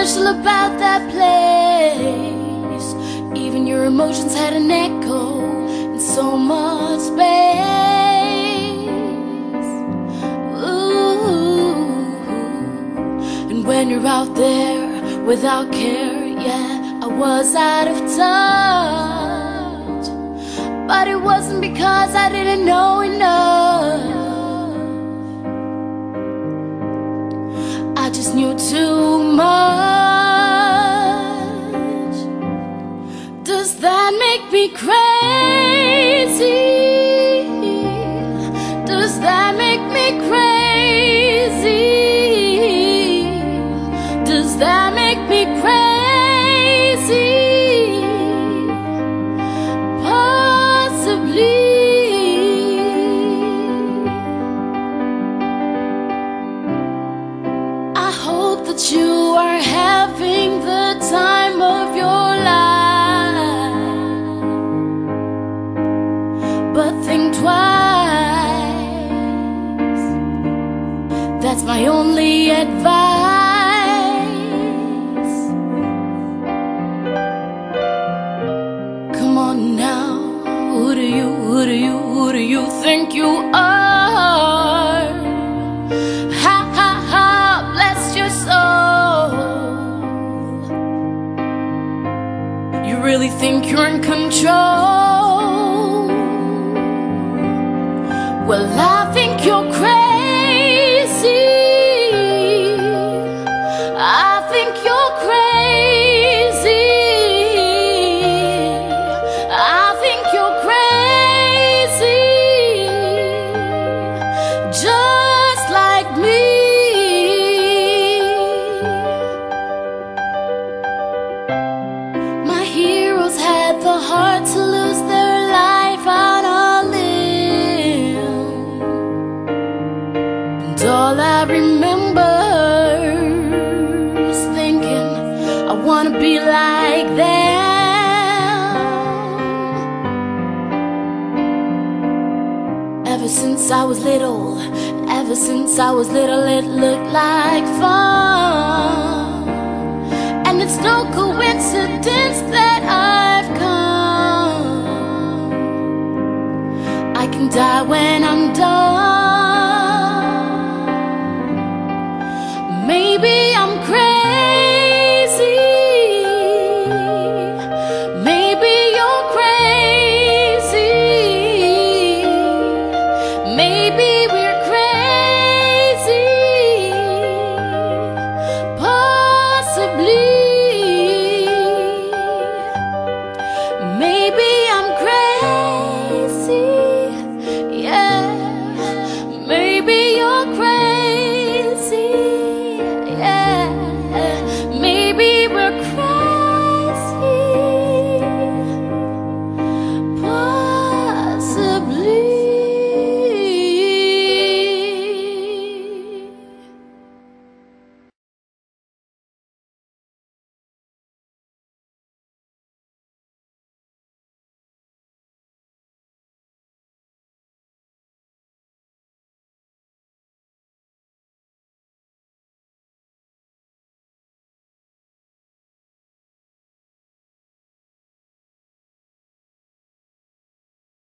special about that place. Even your emotions had an echo in so much space. Ooh. And when you're out there without care, yeah, I was out of touch. But it wasn't because I didn't know enough. I just knew too much. Does that make me crazy? Does that make me crazy? Does that make me crazy? Possibly. I hope that you are having the time of your life, but think twice. That's my only advice. Come on now, who do you think you are? Ha ha ha, bless your soul. You really think you're in control? Well, I think you're crazy. I think you're crazy. I think you're crazy, just like me. My heroes had the heart to lose their life on a limb, and all I remember is thinking, I wanna be like them. Ever since I was little, it looked like fun. And it's no coincidence that I've come. I can die when I'm done.